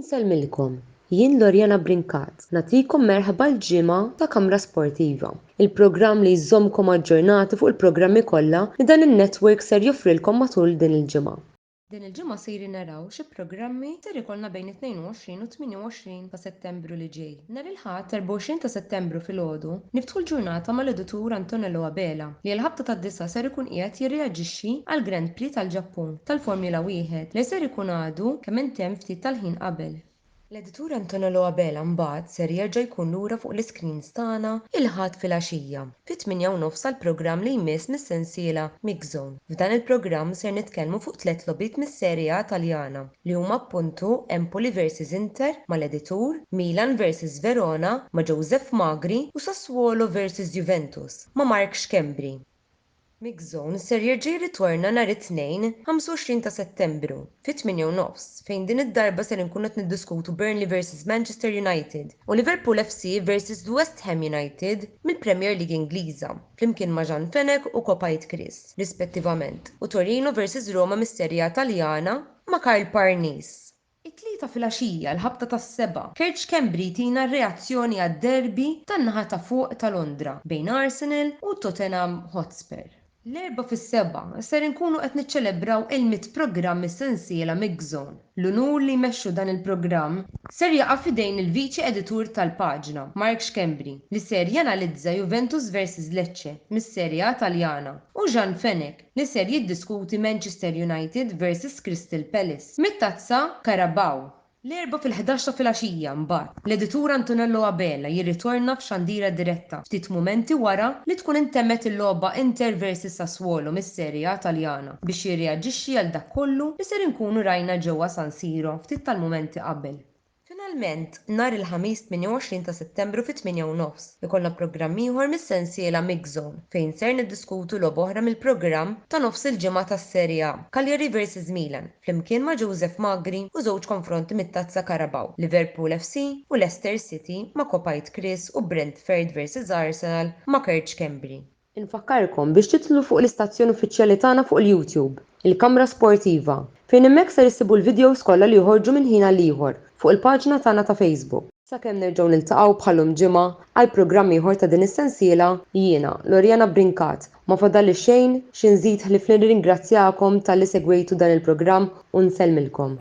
Nselmilkom, jien Lorjana Brinkat, nagħtikom merħba l-ġimgħa ta' Kamra Sportiva. Il-programm li jżommkom aġġornati fuq il-programmi kollha li dan in-netwerk ser joffrilkom matul din il-ġimgħa. Din il-ġimgħa sejri naraw xi programmi ser ikollna bejn 22 u 28 ta' Settembru li ġej. Nhar il-Ħadd 24 ta' Settembru filgħodu niftħu l-ġurnata mal-editur Antonello Abela li l-ħabta tad-disa ser ikun qiegħed jirreaġixxi għall Grand Prix tal-Ġappun tal-Formula Wieħed li ser ikun għadu kemm intemm ftit tal-ħin qabel. L-editur Antonello Abela mbagħad ser jerġa' jkun lura fuq l-iskreens tagħna il-ħadd filgħaxija fit-8:30 għall-programm li jmiss mis-sensiela Mix Zone. F'dan il-programm ser nitkellmu fuq 3 logħbiet mis-Serje A Taljana li huma appuntu Empoli versus Inter mal-editur, Milan versus Verona ma' Joseph Magri u Sassuolo versus Juventus ma' Mark Xkembri. Mix Zone ser jerġa' jirritorna nhar it-Tnejn 25 ta' Settembru fit-8:30 fejn din id-darba ser inkunu qed niddiskutu Burnley versus Manchester United u Liverpool FC versus West Ham United mill-Premier League Ingliża flimkien ma' Jan Fenek u Kopajt Chris rispettivament u Torino versus Roma mis-Serje A Taljana ma' Karl Parnis. It-tlieta filgħaxija l-ħabta tas-seba' Kurt Xkembri tina r-reazzjoni għad-derbi tan-naħa ta' fuq ta' Londra bejn Arsenal u Tottenham Hotspur. L-erba' fis-seba' ser inkunu qed niċċelebraw il-100 programm mis-sensiela Mix Zone. L-unur li jmexxu dan il-programm ser jaqa' f'idejn il-viċi editur tal-paġna Mark Xkembri li ser janalizza Juventus versus Lecce mis-Serje A Taljana u Jan Fenek li ser jiddiskuti Manchester United versus Crystal Palace mit-tazza Carabao. L-erba' fil-11 ta' filgħaxija mbagħad l-editur Antonello Abela jirritorna f'xandira diretta ftit mumenti wara li tkun intemmet il-logħba Inter versus Sassuolo mis-Serje A Taljana biex jirreaġixxi għal dak kollu li ser inkunu rajna ġewwa San Siro ftit tal-mumenti qabel. Finalment, nhar il-Ħamis 28 ta' Settembru fit-8:30 ikollna programm ieħor mis-sensiela Mix Zone fejn ser niddiskutu logħba oħra mill-programm ta' nofs il-ġimgħa tas-Serje A, Cagliari versus Milan, flimkien ma' Joseph Magri u żewġ konfronti mit-tazza Carabao, Liverpool FC u Leicester City ma' Kopajt Chris u Brentford versus Arsenal ma' Kurt Xkembri. Infakkarkom biex titlu fuq l-istazzjon uffiċjali tagħna fuq il-YouTube, il-Kamra Sportiva, fejn hemmhekk ser issibu l-videos kollha li joħorġu minn ħin għal ieħor fuq il-paġna tagħna ta' Facebook. Sakemm nerġgħu niltaqgħu bħalhom ġimgħa għal programm ieħor ta' din is-sensiela jiena Lorjana Brinkat ma fadalli xejn xi nżid ħlief nirringrazzjakom talli segwejtu dan il-programm u nsellmilkom.